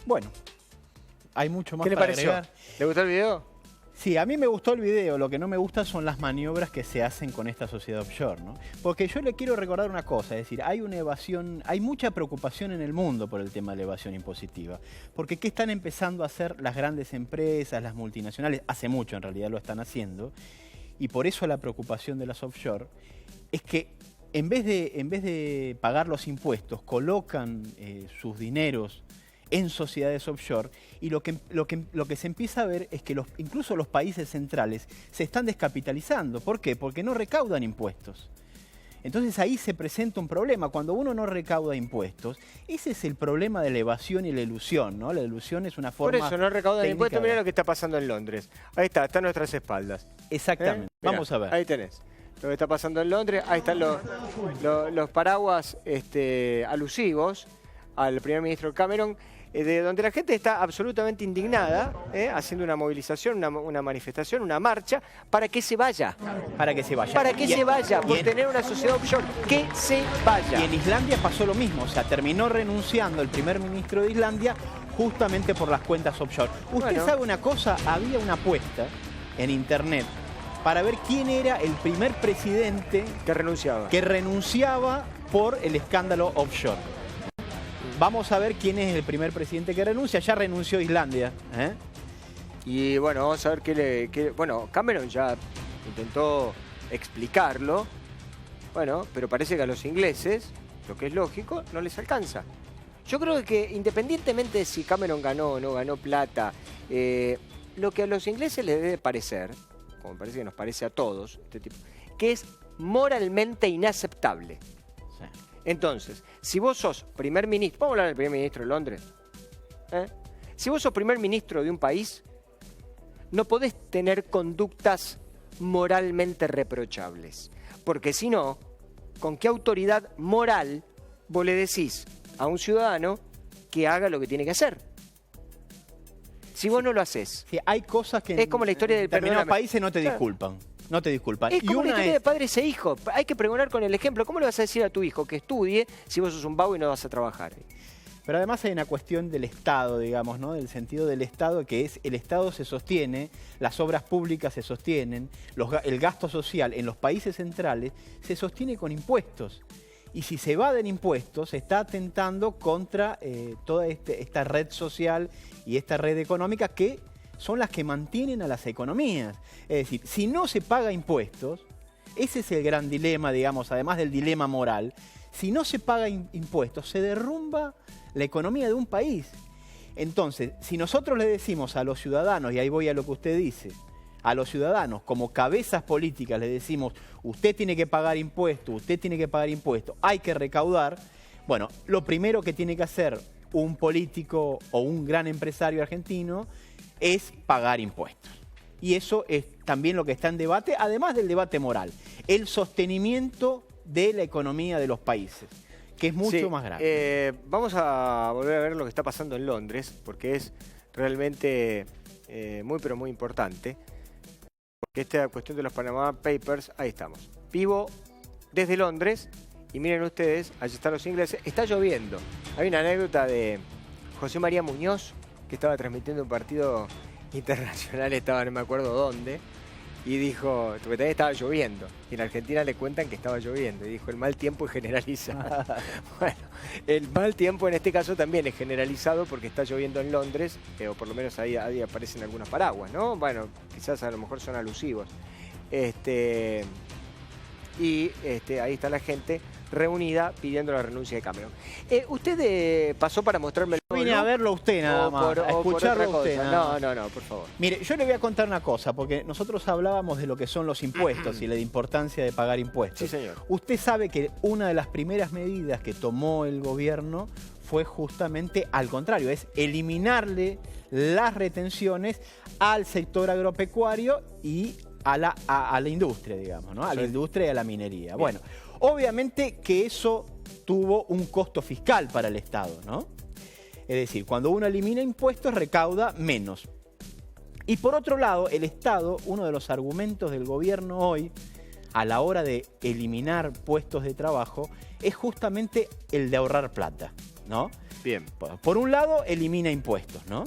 Bueno, hay mucho más ¿Qué le para pareció? agregar. ¿Le gustó el video? Sí, a mí me gustó el video, lo que no me gusta son las maniobras que se hacen con esta sociedad offshore, ¿no? Porque yo le quiero recordar una cosa, es decir, hay una evasión, hay mucha preocupación en el mundo por el tema de la evasión impositiva. Porque ¿qué están empezando a hacer las grandes empresas, las multinacionales? Hace mucho en realidad lo están haciendo. Y por eso la preocupación de las offshore es que en vez de pagar los impuestos, colocan sus dineros en sociedades offshore, y lo que se empieza a ver es que incluso los países centrales se están descapitalizando. ¿Por qué? Porque no recaudan impuestos. Entonces ahí se presenta un problema. Cuando uno no recauda impuestos, ese es el problema de la evasión y la ilusión, ¿no? La ilusión es una forma. Por eso no recaudan técnica impuestos. Mirá lo que está pasando en Londres. Ahí está a nuestras espaldas. Exactamente. Mirá, Vamos a ver. Ahí tenés lo que está pasando en Londres. Ahí están los paraguas alusivos al primer ministro Cameron, de donde la gente está absolutamente indignada, haciendo una movilización, una manifestación, una marcha, para que se vaya. Para que se vaya. Para que se vaya, por tener una sociedad offshore. Que se vaya. Y en Islandia pasó lo mismo, o sea, terminó renunciando el primer ministro de Islandia justamente por las cuentas offshore. Usted sabe una cosa, había una apuesta en internet para ver quién era el primer presidente que renunciaba por el escándalo offshore. Vamos a ver quién es el primer presidente que renuncia. Ya renunció Islandia. Y bueno, vamos a ver bueno, Cameron ya intentó explicarlo. Bueno, pero parece que a los ingleses, lo que es lógico, no les alcanza. Yo creo que independientemente de si Cameron ganó o no ganó plata, lo que a los ingleses les debe parecer, como me parece que nos parece a todos, que es moralmente inaceptable. Sí. Entonces, si vos sos primer ministro, vamos a hablar del primer ministro de Londres. Si vos sos primer ministro de un país, no podés tener conductas moralmente reprochables. Porque si no, ¿con qué autoridad moral vos le decís a un ciudadano que haga lo que tiene que hacer? Si vos no lo haces. Sí, hay cosas que es como la historia del determinados países no te disculpan. No te disculpan. Es como la historia de padres e hijos. Hay que pregonar con el ejemplo. ¿Cómo le vas a decir a tu hijo que estudie si vos sos un vago y no vas a trabajar? Pero además hay una cuestión del Estado, digamos, ¿no? Del sentido del Estado, que es el Estado se sostiene, las obras públicas se sostienen, el gasto social en los países centrales se sostiene con impuestos. Y si se evaden impuestos, se está atentando contra toda esta red social y esta red económica que son las que mantienen a las economías. Es decir, si no se paga impuestos, ese es el gran dilema, digamos, además del dilema moral. Si no se paga impuestos, se derrumba la economía de un país. Entonces, si nosotros le decimos a los ciudadanos, y ahí voy a lo que usted dice, a los ciudadanos, como cabezas políticas, le decimos, usted tiene que pagar impuestos, hay que recaudar, bueno, lo primero que tiene que hacer un político o un gran empresario argentino es pagar impuestos. Y eso es también lo que está en debate, además del debate moral, el sostenimiento de la economía de los países, que es mucho más grande. Vamos a volver a ver lo que está pasando en Londres, porque es realmente muy pero muy importante. Porque esta cuestión de los Panama Papers, ahí estamos. Vivo desde Londres y miren ustedes, allí están los ingleses, está lloviendo. Hay una anécdota de José María Muñoz, que estaba transmitiendo un partido internacional, estaba no me acuerdo dónde, y dijo, porque también estaba lloviendo, y en Argentina le cuentan que estaba lloviendo, y dijo, el mal tiempo es generalizado. Bueno, el mal tiempo en este caso también es generalizado porque está lloviendo en Londres, o por lo menos ahí aparecen algunos paraguas, ¿no? Bueno, quizás a lo mejor son alusivos. Ahí está la gente reunida pidiendo la renuncia de Cameron. ¿Usted pasó para mostrarme el Vine a verlo a usted nada más, a escucharlo a usted. No, por favor. Mire, yo le voy a contar una cosa, porque nosotros hablábamos de lo que son los impuestos y la importancia de pagar impuestos. Sí, señor. Usted sabe que una de las primeras medidas que tomó el gobierno fue justamente al contrario, es eliminarle las retenciones al sector agropecuario y a la industria, digamos, ¿no? A la industria y a la minería. Bien. Bueno, obviamente que eso tuvo un costo fiscal para el Estado, ¿no? Es decir, cuando uno elimina impuestos, recauda menos. Y por otro lado, el Estado, uno de los argumentos del gobierno hoy, a la hora de eliminar puestos de trabajo, es justamente el de ahorrar plata. ¿no? Bien. Por un lado, elimina impuestos, ¿no?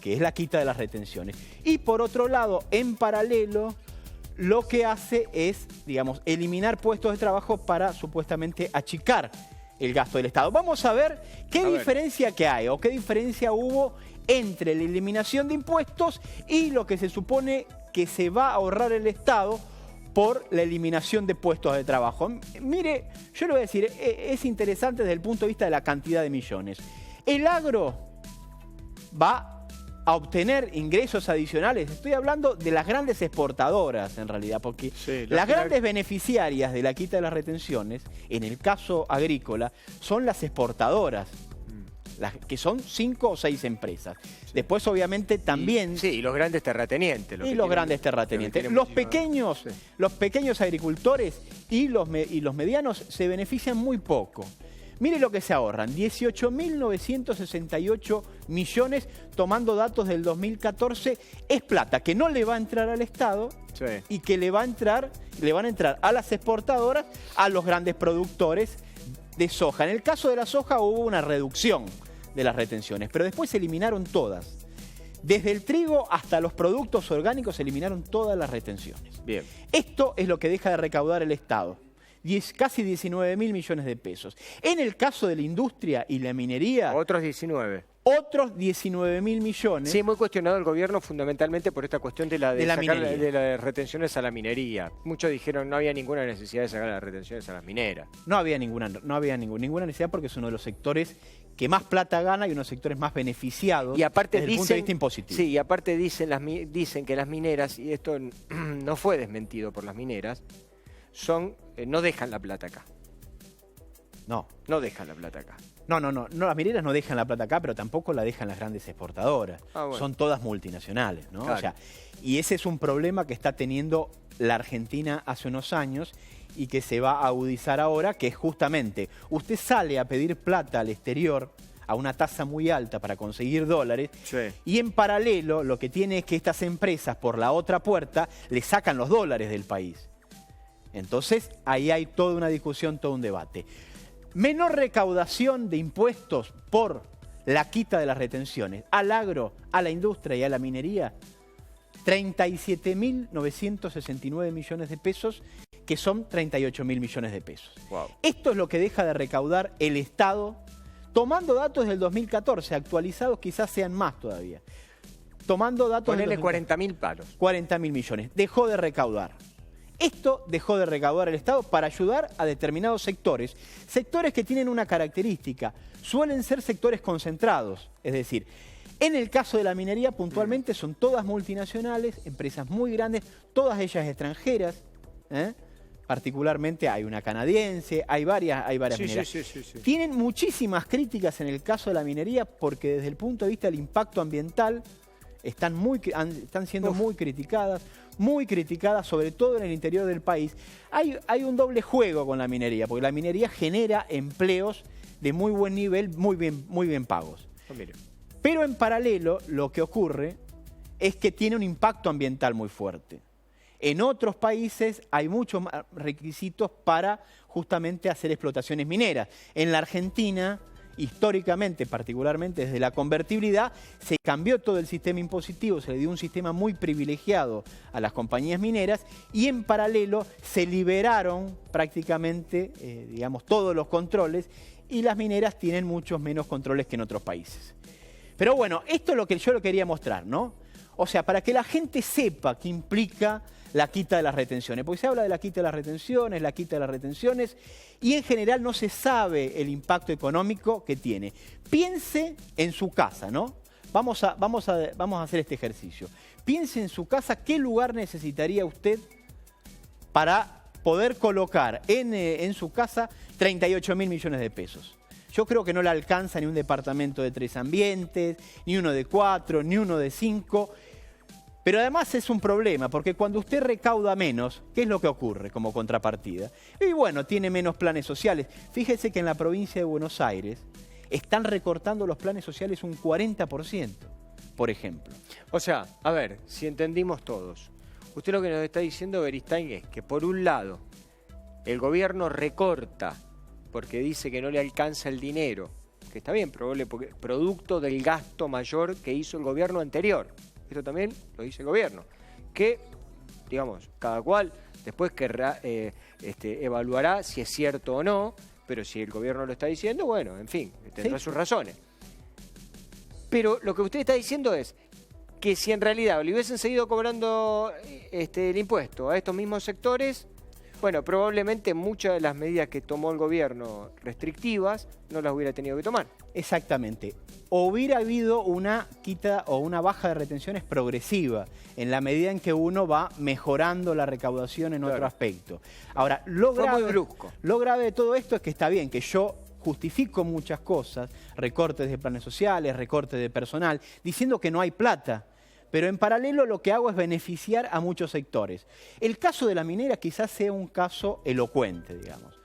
Que es la quita de las retenciones. Y por otro lado, en paralelo, lo que hace es, digamos, eliminar puestos de trabajo para supuestamente achicar el gasto del Estado. Vamos a ver qué diferencia que hay o qué diferencia hubo entre la eliminación de impuestos y lo que se supone que se va a ahorrar el Estado por la eliminación de puestos de trabajo. Mire, yo le voy a decir, es interesante desde el punto de vista de la cantidad de millones. El agro va a obtener ingresos adicionales. Estoy hablando de las grandes exportadoras, en realidad, porque sí, las grandes beneficiarias de la quita de las retenciones, en el caso agrícola, son las exportadoras, que son 5 o 6 empresas. Sí. Después, obviamente, también... Y los grandes terratenientes. Los grandes terratenientes. Los pequeños agricultores y los medianos se benefician muy poco. Mire lo que se ahorran, 18.968 millones, tomando datos del 2014, es plata que no le va a entrar al Estado y que le van a entrar a las exportadoras, a los grandes productores de soja. En el caso de la soja hubo una reducción de las retenciones, pero después se eliminaron todas. Desde el trigo hasta los productos orgánicos se eliminaron todas las retenciones. Bien. Esto es lo que deja de recaudar el Estado. Casi 19.000 millones de pesos. En el caso de la industria y la minería... Otros 19. Otros 19.000 millones. Sí, muy cuestionado el gobierno fundamentalmente por esta cuestión de las retenciones a la minería. Muchos dijeron no había ninguna necesidad de sacar las retenciones a las mineras. No había ninguna necesidad porque es uno de los sectores que más plata gana y uno de los sectores más beneficiados y aparte desde el punto de vista impositivo. Sí, y aparte dicen que las mineras, y esto no fue desmentido por las mineras, no dejan la plata acá. No dejan la plata acá. No, las mineras no dejan la plata acá, pero tampoco la dejan las grandes exportadoras. Bueno. Son todas multinacionales, ¿no? Claro. O sea, y ese es un problema que está teniendo la Argentina hace unos años y que se va a agudizar ahora, que es justamente, usted sale a pedir plata al exterior a una tasa muy alta para conseguir dólares, y en paralelo lo que tiene es que estas empresas por la otra puerta le sacan los dólares del país. Entonces, ahí hay toda una discusión, todo un debate. Menor recaudación de impuestos por la quita de las retenciones al agro, a la industria y a la minería, 37.969 millones de pesos, que son 38.000 millones de pesos. Wow. Esto es lo que deja de recaudar el Estado, tomando datos del 2014, actualizados quizás sean más todavía. Tomando datos del 40.000 palos. 40.000 millones. Dejó de recaudar. Esto dejó de recaudar el Estado para ayudar a determinados sectores. Sectores que tienen una característica. Suelen ser sectores concentrados. Es decir, en el caso de la minería puntualmente son todas multinacionales, empresas muy grandes, todas ellas extranjeras. Particularmente hay una canadiense, hay varias mineras. Sí. Tienen muchísimas críticas en el caso de la minería porque desde el punto de vista del impacto ambiental están siendo muy criticadas, sobre todo en el interior del país. Hay un doble juego con la minería, porque la minería genera empleos de muy buen nivel, muy bien pagos. Pero en paralelo lo que ocurre es que tiene un impacto ambiental muy fuerte. En otros países hay muchos más requisitos para justamente hacer explotaciones mineras. En la Argentina, históricamente, particularmente desde la convertibilidad, se cambió todo el sistema impositivo, se le dio un sistema muy privilegiado a las compañías mineras y en paralelo se liberaron prácticamente, todos los controles y las mineras tienen muchos menos controles que en otros países. Pero bueno, esto es lo que yo lo quería mostrar, ¿no? O sea, para que la gente sepa qué implica la quita de las retenciones, porque se habla de la quita de las retenciones, y en general no se sabe el impacto económico que tiene. Piense en su casa, ¿no? Vamos a hacer este ejercicio. Piense en su casa qué lugar necesitaría usted para poder colocar en su casa 38.000 millones de pesos. Yo creo que no le alcanza ni un departamento de 3 ambientes, ni uno de 4, ni uno de 5. Pero además es un problema, porque cuando usted recauda menos, ¿qué es lo que ocurre como contrapartida? Y bueno, tiene menos planes sociales. Fíjese que en la provincia de Buenos Aires están recortando los planes sociales un 40%, por ejemplo. O sea, a ver, si entendimos todos. Usted lo que nos está diciendo, Beristain, es que por un lado, el gobierno recorta porque dice que no le alcanza el dinero que está bien, probable porque producto del gasto mayor que hizo el gobierno anterior. Esto también lo dice el gobierno. Que, digamos, cada cual después querrá, evaluará si es cierto o no, pero si el gobierno lo está diciendo, bueno, en fin, tendrá sus razones. Pero lo que usted está diciendo es que si en realidad le hubiesen seguido cobrando el impuesto a estos mismos sectores, bueno, probablemente muchas de las medidas que tomó el gobierno restrictivas no las hubiera tenido que tomar. Exactamente. O hubiera habido una quita o una baja de retenciones progresiva en la medida en que uno va mejorando la recaudación en otro aspecto. Ahora, fue muy brusco. Lo grave de todo esto es que está bien que yo justifico muchas cosas, recortes de planes sociales, recortes de personal, diciendo que no hay plata. Pero en paralelo lo que hago es beneficiar a muchos sectores. El caso de la minera quizás sea un caso elocuente, digamos.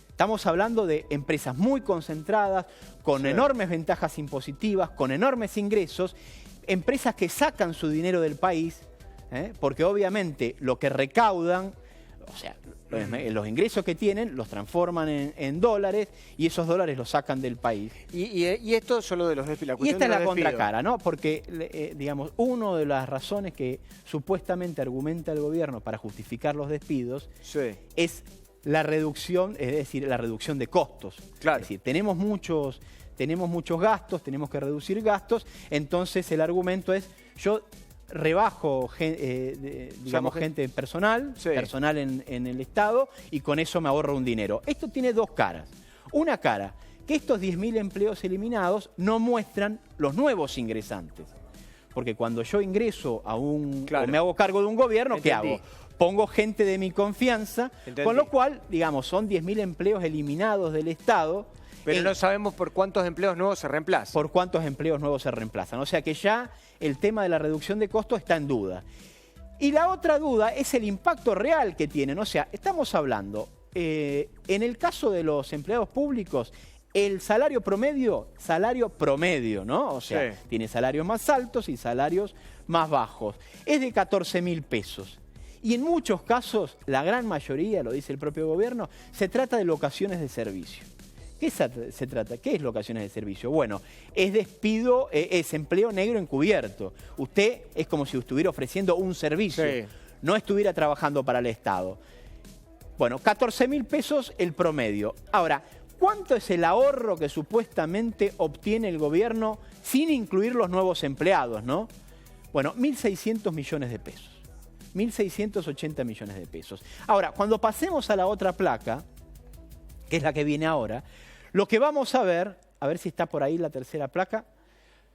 Estamos hablando de empresas muy concentradas, con enormes ventajas impositivas, con enormes ingresos, empresas que sacan su dinero del país, porque obviamente lo que recaudan, o sea, los ingresos que tienen los transforman en dólares y esos dólares los sacan del país. Y esto solo de los despidos. Y esta es la contracara, ¿no? Porque, digamos, una de las razones que supuestamente argumenta el gobierno para justificar los despidos es la reducción, es decir, la reducción de costos. Claro. Es decir, tenemos muchos gastos, tenemos que reducir gastos, entonces el argumento es, yo rebajo digamos, gente personal en el Estado y con eso me ahorro un dinero. Esto tiene dos caras. Una cara, que estos 10.000 empleos eliminados no muestran los nuevos ingresantes. Porque cuando yo ingreso a o me hago cargo de un gobierno, ¿qué hago? Pongo gente de mi confianza, con lo cual, digamos, son 10.000 empleos eliminados del Estado. Pero no sabemos por cuántos empleos nuevos se reemplazan. Por cuántos empleos nuevos se reemplazan. O sea que ya el tema de la reducción de costos está en duda. Y la otra duda es el impacto real que tienen. O sea, estamos hablando, en el caso de los empleados públicos, el salario promedio, ¿no? O sea, tiene salarios más altos y salarios más bajos. Es de 14.000 pesos. Y en muchos casos, la gran mayoría, lo dice el propio gobierno, se trata de locaciones de servicio. ¿Qué se trata? ¿Qué es locaciones de servicio? Bueno, es despido, es empleo negro encubierto. Usted es como si estuviera ofreciendo un servicio, no estuviera trabajando para el Estado. Bueno, 14.000 pesos el promedio. Ahora, ¿cuánto es el ahorro que supuestamente obtiene el gobierno sin incluir los nuevos empleados, ¿no? Bueno, 1.600 millones de pesos. 1.680 millones de pesos. Ahora, cuando pasemos a la otra placa, que es la que viene ahora, lo que vamos a ver si está por ahí la tercera placa,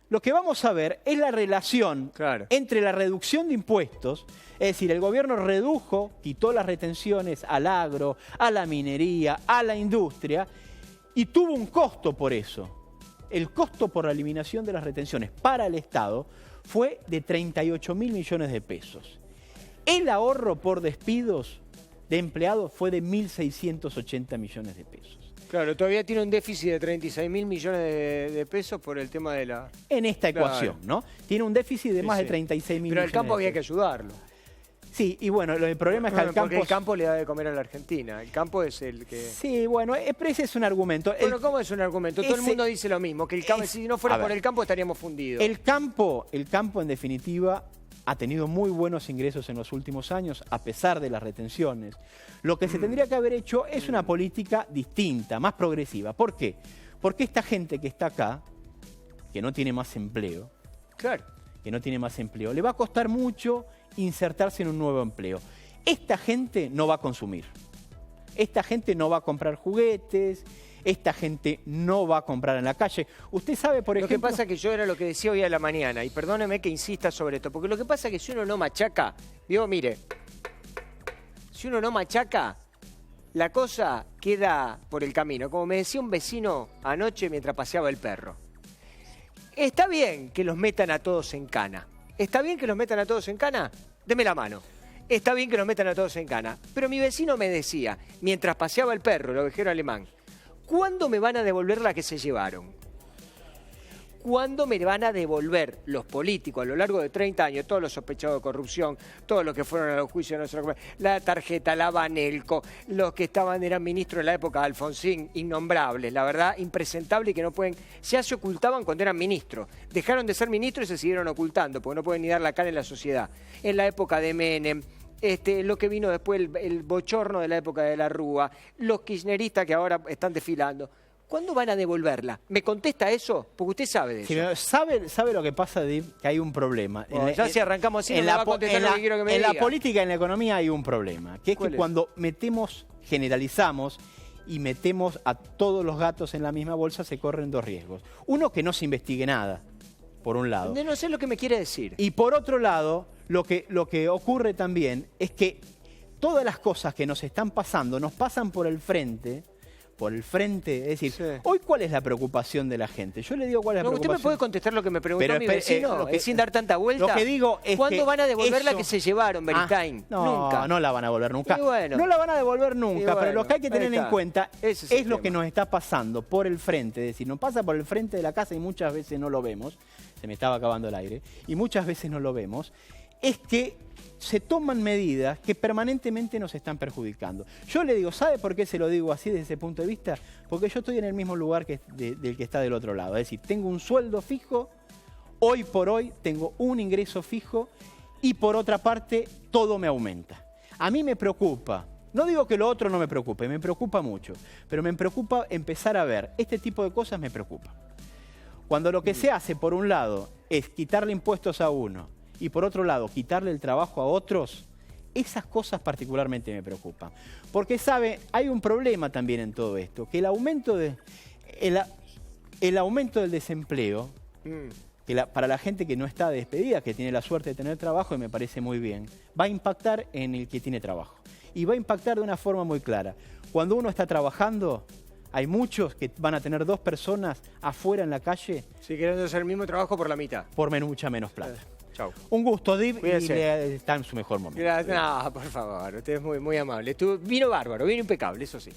lo que vamos a ver es la relación entre la reducción de impuestos, es decir, el gobierno redujo, quitó las retenciones al agro, a la minería, a la industria, y tuvo un costo por eso. El costo por la eliminación de las retenciones para el Estado fue de 38.000 millones de pesos. El ahorro por despidos de empleados fue de 1.680 millones de pesos. Claro, todavía tiene un déficit de 36.000 millones de pesos por el tema de la... En esta ecuación, ¿no? Tiene un déficit de más de 36.000 millones. Pero al campo había que ayudarlo. Sí, y bueno, el problema es que al campo... Porque el campo le da de comer a la Argentina. El campo es el que... Sí, bueno, pero ese es un argumento. Bueno, ¿cómo es un argumento? Todo el mundo dice lo mismo, que el campo, si no fuera por el campo estaríamos fundidos. El campo en definitiva, ha tenido muy buenos ingresos en los últimos años, a pesar de las retenciones. Lo que se tendría que haber hecho es una política distinta, más progresiva. ¿Por qué? Porque esta gente que está acá, que no tiene más empleo, le va a costar mucho insertarse en un nuevo empleo. Esta gente no va a consumir. Esta gente no va a comprar juguetes, esta gente no va a comprar en la calle. Usted sabe, por ejemplo... Lo que pasa es que yo era lo que decía hoy a la mañana, y perdóneme que insista sobre esto, porque lo que pasa es que si uno no machaca, digo, mire, si uno no machaca, la cosa queda por el camino. Como me decía un vecino anoche mientras paseaba el perro. Está bien que los metan a todos en cana. ¿Está bien que los metan a todos en cana? Deme la mano. Está bien que los metan a todos en cana. Pero mi vecino me decía, mientras paseaba el perro, el ovejero alemán, ¿cuándo me van a devolver la que se llevaron? ¿cuándo me van a devolver los políticos a lo largo de 30 años, todos los sospechados de corrupción, todos los que fueron a los juicios, no sé, la tarjeta, la Banelco, los que eran ministros en la época de Alfonsín, innombrables, la verdad, impresentables, que no pueden, ya se ocultaban cuando eran ministros, dejaron de ser ministros y se siguieron ocultando, porque no pueden ni dar la cara en la sociedad. En la época de Menem, lo que vino después, el bochorno de la época de la Rúa, los kirchneristas que ahora están desfilando. ¿Cuándo van a devolverla? ¿Me contesta eso? Porque usted sabe de eso. ¿Sabe lo que pasa, Dib? Que hay un problema. Bueno, ya si arrancamos así, no me va a contestar lo que quiero que me diga. En la política y en la economía hay un problema, que es que cuando generalizamos y metemos a todos los gatos en la misma bolsa, se corren dos riesgos. Uno, que no se investigue nada, por un lado. No sé lo que me quiere decir. Y por otro lado, lo que ocurre también es que todas las cosas que nos están pasando nos pasan por el frente, es decir, sí. Hoy, ¿cuál es la preocupación de la gente? Yo le digo cuál es la preocupación. ¿Usted me puede contestar lo que me preguntó mi vecino, sin dar tanta vuelta? Lo que digo es ¿cuándo van a devolver la que se llevaron, Beristain? Nunca. No la van a devolver nunca. Bueno, no la van a devolver nunca, pero lo que hay que tener en cuenta es lo que nos está pasando por el frente. Es decir, nos pasa por el frente de la casa y muchas veces no lo vemos. Se me estaba acabando el aire. Y muchas veces no lo vemos. Es que se toman medidas que permanentemente nos están perjudicando. Yo le digo, ¿sabe por qué se lo digo así desde ese punto de vista? Porque yo estoy en el mismo lugar del que está del otro lado. Es decir, tengo un sueldo fijo, hoy por hoy tengo un ingreso fijo y por otra parte todo me aumenta. A mí me preocupa, no digo que lo otro no me preocupa mucho, pero me preocupa empezar a ver, este tipo de cosas me preocupa. Cuando lo que se hace por un lado es quitarle impuestos a uno, y por otro lado, quitarle el trabajo a otros, esas cosas particularmente me preocupan. Porque, ¿sabe? Hay un problema también en todo esto, que el aumento del desempleo, que para la gente que no está despedida, que tiene la suerte de tener trabajo, y me parece muy bien, va a impactar en el que tiene trabajo. Y va a impactar de una forma muy clara. Cuando uno está trabajando, hay muchos que van a tener 2 personas afuera en la calle. Sí, queriendo hacer el mismo trabajo por la mitad. Por mucha menos plata. Chau. Un gusto, Dib, y está en su mejor momento. No, por favor, usted es muy amable. Vino bárbaro, vino impecable, eso sí.